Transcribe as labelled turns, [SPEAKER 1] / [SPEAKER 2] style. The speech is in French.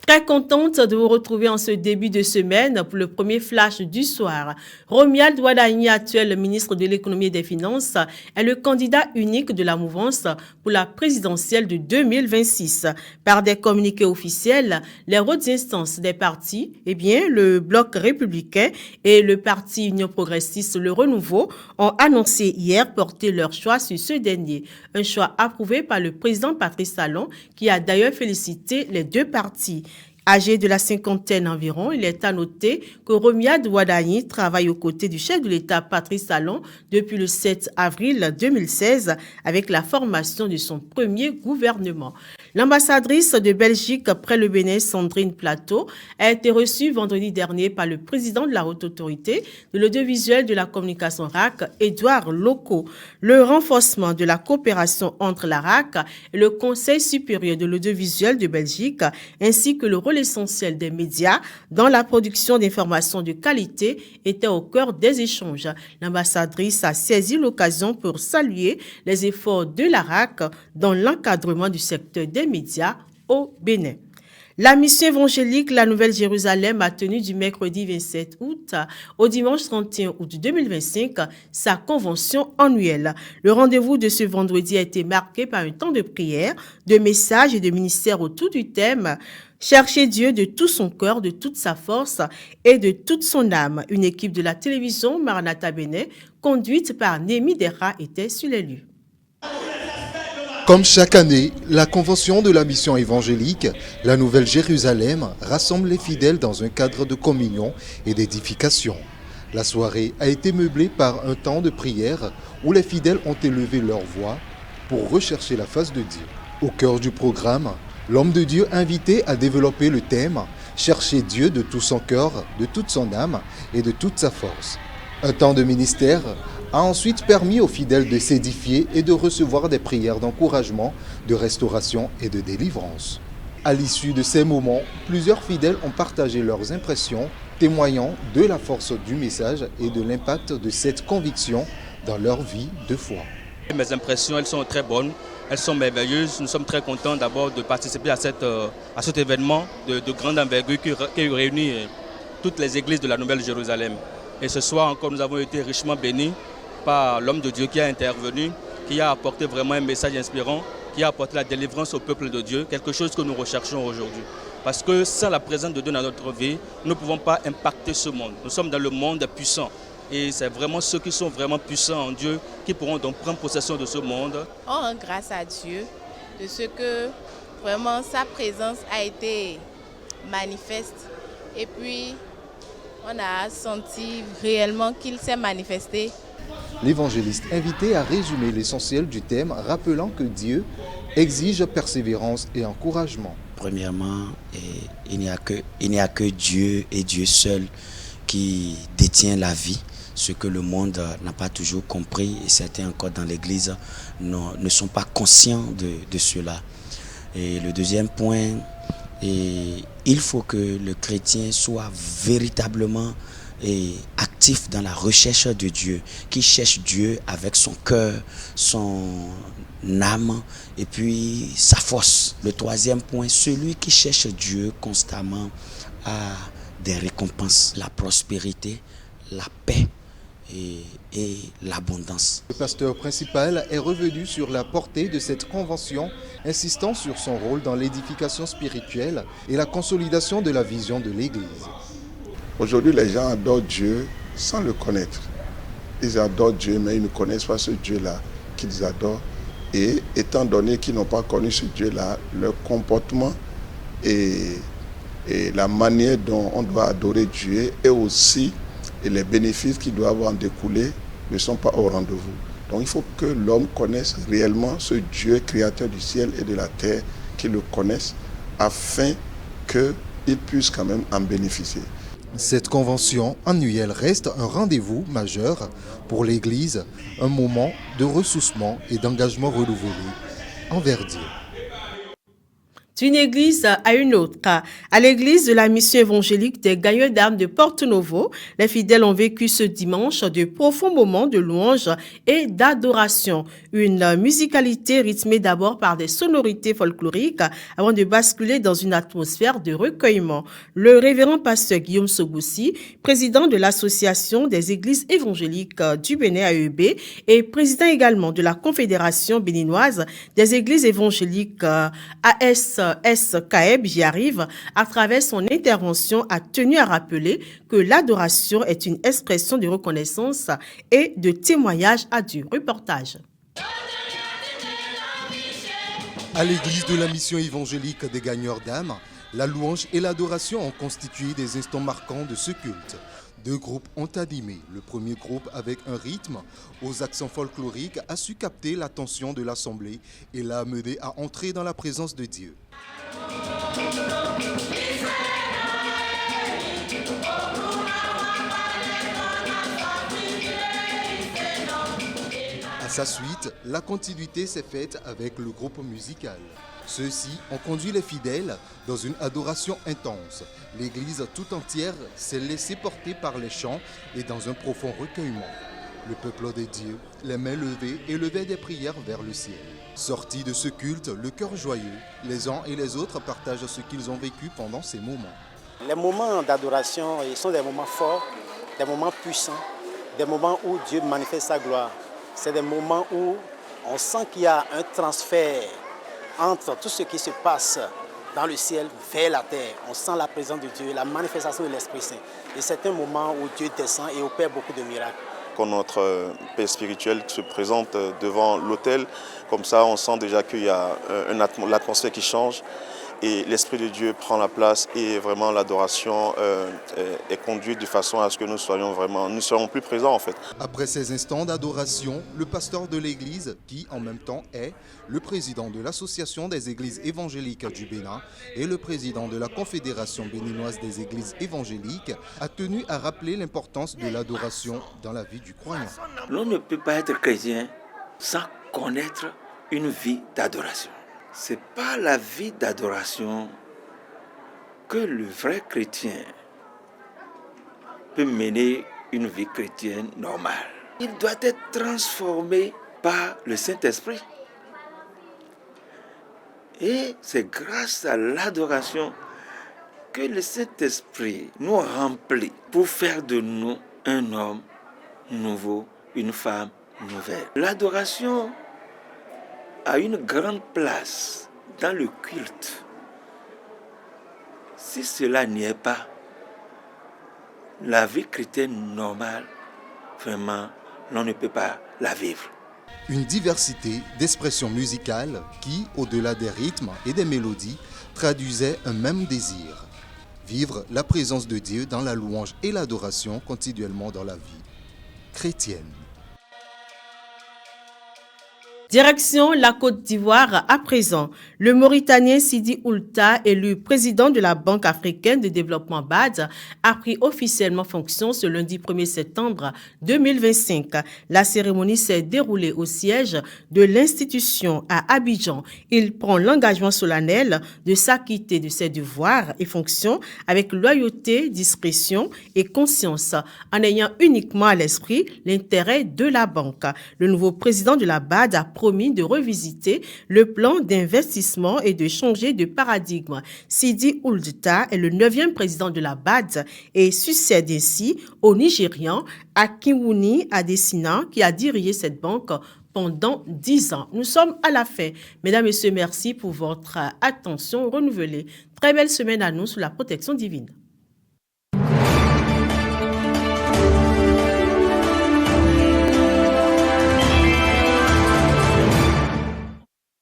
[SPEAKER 1] Très contente de vous retrouver en ce début de semaine pour le premier flash du soir. Romuald Wadani, actuel ministre de l'économie et des finances, est le candidat unique de la mouvance pour la présidentielle de 2026. Par des communiqués officiels, les hautes instances des partis, le Bloc républicain et le Parti Union progressiste Le Renouveau ont annoncé hier porter leur choix sur ce dernier. Un choix approuvé par le président Patrice Talon, qui a d'ailleurs félicité les deux partis. Âgé de la cinquantaine environ, il est à noter que Romuald Wadani travaille aux côtés du chef de l'État Patrice Talon depuis le 7 avril 2016 avec la formation de son premier gouvernement. L'ambassadrice de Belgique près le Bénin, Sandrine Plateau, a été reçue vendredi dernier par le président de la Haute Autorité de l'audiovisuel de la communication RAC, Édouard Locot. Le renforcement de la coopération entre la RAC et le Conseil supérieur de l'audiovisuel de Belgique, ainsi que le rôle essentiel des médias dans la production d'informations de qualité était au cœur des échanges. L'ambassadrice a saisi l'occasion pour saluer les efforts de la RAC dans l'encadrement du secteur des médias au Bénin. La mission évangélique La Nouvelle Jérusalem a tenu du mercredi 27 août au dimanche 31 août 2025 sa convention annuelle. Le rendez-vous de ce vendredi a été marqué par un temps de prière, de messages et de ministères autour du thème « Chercher Dieu de tout son cœur, de toute sa force et de toute son âme ». Une équipe de la télévision Maranatha Bénin, conduite par Némi Dera, était sur les lieux.
[SPEAKER 2] Comme chaque année, la convention de la mission évangélique, la Nouvelle Jérusalem, rassemble les fidèles dans un cadre de communion et d'édification. La soirée a été meublée par un temps de prière où les fidèles ont élevé leur voix pour rechercher la face de Dieu. Au cœur du programme, l'homme de Dieu invité à développer le thème « Chercher Dieu de tout son cœur, de toute son âme et de toute sa force ». Un temps de ministère a ensuite permis aux fidèles de s'édifier et de recevoir des prières d'encouragement, de restauration et de délivrance. À l'issue de ces moments, plusieurs fidèles ont partagé leurs impressions, témoignant de la force du message et de l'impact de cette conviction dans leur vie de foi.
[SPEAKER 3] Mes impressions, elles sont très bonnes, elles sont merveilleuses. Nous sommes très contents d'abord de participer à cet événement de grande envergure qui réunit toutes les églises de la Nouvelle Jérusalem. Et ce soir encore, nous avons été richement bénis par l'homme de Dieu qui a intervenu, qui a apporté vraiment un message inspirant, qui a apporté la délivrance au peuple de Dieu, quelque chose que nous recherchons aujourd'hui. Parce que sans la présence de Dieu dans notre vie, nous ne pouvons pas impacter ce monde. Nous sommes dans le monde puissant. Et c'est vraiment ceux qui sont vraiment puissants en Dieu qui pourront donc prendre possession de ce monde.
[SPEAKER 4] On rend grâce à Dieu de ce que vraiment sa présence a été manifeste. Et puis, on a senti réellement qu'il s'est manifesté.
[SPEAKER 2] L'évangéliste invité a résumé l'essentiel du thème, rappelant que Dieu exige persévérance et encouragement.
[SPEAKER 5] Premièrement, il n'y a que Dieu et Dieu seul qui détient la vie, ce que le monde n'a pas toujours compris et certains encore dans l'Église ne sont pas conscients de cela. Et le deuxième point, il faut que le chrétien soit véritablement actif dans la recherche de Dieu, qui cherche Dieu avec son cœur, son âme et puis sa force. Le troisième point, celui qui cherche Dieu constamment a des récompenses, la prospérité, la paix et l'abondance.
[SPEAKER 2] Le pasteur principal est revenu sur la portée de cette convention, insistant sur son rôle dans l'édification spirituelle et la consolidation de la vision de l'Église.
[SPEAKER 6] Aujourd'hui, les gens adorent Dieu sans le connaître. Ils adorent Dieu, mais ils ne connaissent pas ce Dieu-là qu'ils adorent. Et étant donné qu'ils n'ont pas connu ce Dieu-là, leur comportement et la manière dont on doit adorer Dieu et aussi les bénéfices qui doivent en découler ne sont pas au rendez-vous. Donc il faut que l'homme connaisse réellement ce Dieu créateur du ciel et de la terre, qu'il le connaisse afin qu'il puisse quand même en bénéficier.
[SPEAKER 2] Cette convention annuelle reste un rendez-vous majeur pour l'Église, un moment de ressourcement et d'engagement renouvelé envers Dieu.
[SPEAKER 1] d'une église à une autre. À l'église de la mission évangélique des Gagneurs d'Armes de Porto Novo, les fidèles ont vécu ce dimanche de profonds moments de louange et d'adoration. Une musicalité rythmée d'abord par des sonorités folkloriques avant de basculer dans une atmosphère de recueillement. Le révérend pasteur Guillaume Sogoussi, président de l'association des églises évangéliques du Bénin AEB et président également de la Confédération béninoise des églises évangéliques ASSKEB, j'y arrive, à travers son intervention, a tenu à rappeler que l'adoration est une expression de reconnaissance et de témoignage à Dieu. Reportage.
[SPEAKER 2] À l'église de la mission évangélique des Gagneurs d'Âmes, la louange et l'adoration ont constitué des instants marquants de ce culte. Deux groupes ont animé. Le premier groupe, avec un rythme aux accents folkloriques, a su capter l'attention de l'assemblée et l'a amené à entrer dans la présence de Dieu. À sa suite, la continuité s'est faite avec le groupe musical. Ceux-ci ont conduit les fidèles dans une adoration intense. L'église tout entière s'est laissée porter par les chants et dans un profond recueillement. Le peuple de Dieu, les mains levées, élevait des prières vers le ciel. Sortis de ce culte, le cœur joyeux, les uns et les autres partagent ce qu'ils ont vécu pendant ces moments.
[SPEAKER 7] Les moments d'adoration sont des moments forts, des moments puissants, des moments où Dieu manifeste sa gloire. C'est des moments où on sent qu'il y a un transfert entre tout ce qui se passe dans le ciel vers la terre. On sent la présence de Dieu, la manifestation de l'Esprit Saint. Et c'est un moment où Dieu descend et opère beaucoup de miracles.
[SPEAKER 8] Quand notre père spirituel se présente devant l'autel, comme ça on sent déjà qu'il y a l'atmosphère qui change et l'Esprit de Dieu prend la place et vraiment l'adoration est conduite de façon à ce que nous soyons plus présents en fait.
[SPEAKER 2] Après ces instants d'adoration, le pasteur de l'église, qui en même temps est le président de l'Association des églises évangéliques du Bénin et le président de la Confédération béninoise des églises évangéliques, a tenu à rappeler l'importance de l'adoration dans la vie du croyant.
[SPEAKER 9] L'on ne peut pas être chrétien sans connaître une vie d'adoration. Ce n'est pas la vie d'adoration que le vrai chrétien peut mener une vie chrétienne normale. Il doit être transformé par le Saint-Esprit. Et c'est grâce à l'adoration que le Saint-Esprit nous remplit pour faire de nous un homme nouveau, une femme nouvelle. L'adoration a une grande place dans le culte. Si cela n'y est pas, la vie chrétienne normale, vraiment, l'on ne peut pas la vivre.
[SPEAKER 2] Une diversité d'expressions musicales qui, au-delà des rythmes et des mélodies, traduisait un même désir. Vivre la présence de Dieu dans la louange et l'adoration continuellement dans la vie chrétienne.
[SPEAKER 1] Direction la Côte d'Ivoire à présent. Le Mauritanien Sidi Oulta, élu président de la Banque africaine de développement BAD, a pris officiellement fonction ce lundi 1er septembre 2025. La cérémonie s'est déroulée au siège de l'institution à Abidjan. Il prend l'engagement solennel de s'acquitter de ses devoirs et fonctions avec loyauté, discrétion et conscience, en ayant uniquement à l'esprit l'intérêt de la banque. Le nouveau président de la BAD a promis de revisiter le plan d'investissement et de changer de paradigme. Sidi Oulta est le 9e président de la BAD et succède ainsi au Nigérian Akinwumi Adesina qui a dirigé cette banque pendant 10 ans. Nous sommes à la fin. Mesdames, Messieurs, merci pour votre attention renouvelée. Très belle semaine à nous sous la protection divine.